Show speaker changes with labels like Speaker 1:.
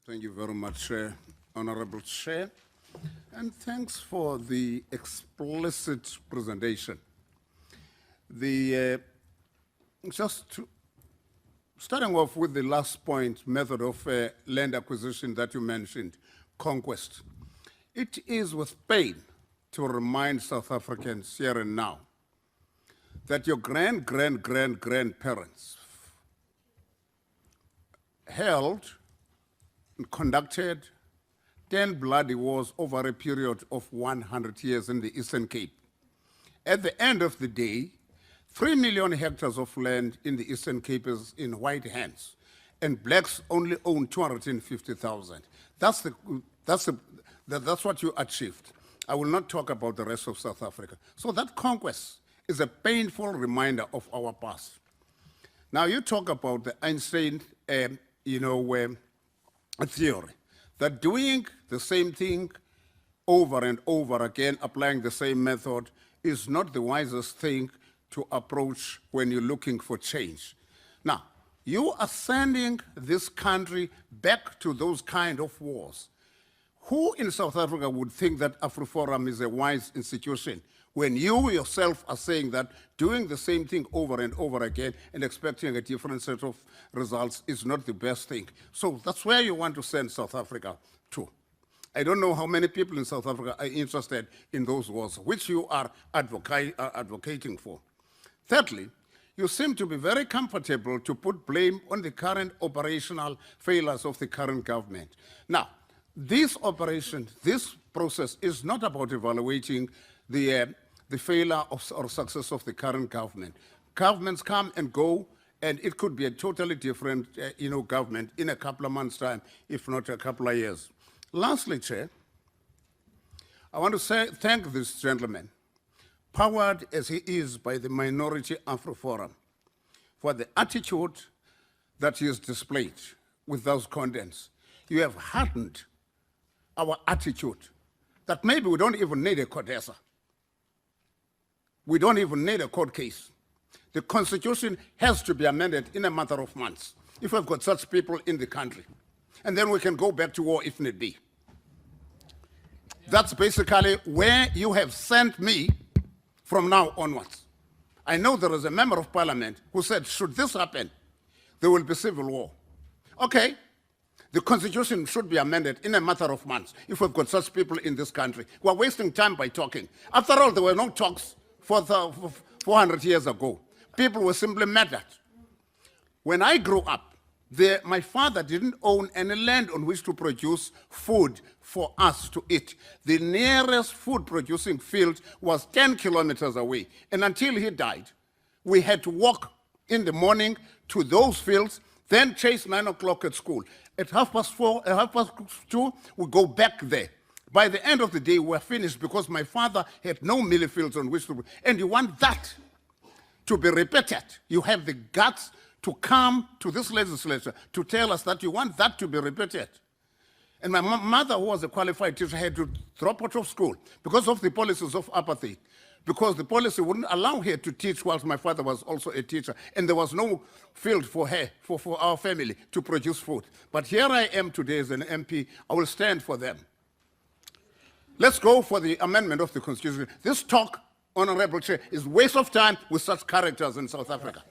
Speaker 1: Thank you very much, Honorable Chair, and thanks for the explicit presentation. Starting off with the last point, method of land acquisition that you mentioned, conquest. It is with pain to remind South Africans here and now that your grandparents held and conducted 10 bloody wars over a period of 100 years in the Eastern Cape. At the end of the day, 3 million hectares of land in the Eastern Cape is in white hands, and blacks only own 250,000. That's what you achieved. I will not talk about the rest of South Africa. So that conquest is a painful reminder of our past. Now you talk about the Einstein, theory, that doing the same thing over and over again, applying the same method, is not the wisest thing to approach when you're looking for change. Now, you are sending this country back to those kind of wars. Who in South Africa would think that AfriForum is a wise institution when you yourself are saying that doing the same thing over and over again and expecting a different set of results is not the best thing? So that's where you want to send South Africa to. I don't know how many people in South Africa are interested in those wars, which you are advocating for. Thirdly, you seem to be very comfortable to put blame on the current operational failures of the current government. Now, this operation, this process is not about evaluating the failure or success of the current government. Governments come and go, and it could be a totally different government in a couple of months' time, if not a couple of years. Lastly, Chair, I want to thank this gentleman, powered as he is by the minority AfriForum, for the attitude that he has displayed with those contents. You have hardened our attitude that maybe we don't even need a CODESA. We don't even need a court case. The Constitution has to be amended in a matter of months if we've got such people in the country. And then we can go back to war if need be. That's basically where you have sent me from now onwards. I know there is a member of parliament who said, should this happen, there will be civil war. Okay, the Constitution should be amended in a matter of months if we've got such people in this country. We're wasting time by talking. After all, there were no talks for 400 years ago. People were simply murdered. When I grew up, my father didn't own any land on which to produce food for us to eat. The nearest food-producing field was 10 kilometers away. And until he died, we had to walk in the morning to those fields, then chase 9 o'clock at school. At 2:30, we go back there. By the end of the day, we're finished because my father had no millet fields on which to. And you want that to be repeated. You have the guts to come to this legislature to tell us that you want that to be repeated. And my mother, who was a qualified teacher, had to drop out of school because of the policies of apartheid, because the policy wouldn't allow her to teach whilst my father was also a teacher, and there was no field for her, for our family to produce food. But here I am today as an MP. I will stand for them. Let's go for the amendment of the Constitution. This talk, Honorable Chair, is a waste of time with such characters in South Africa.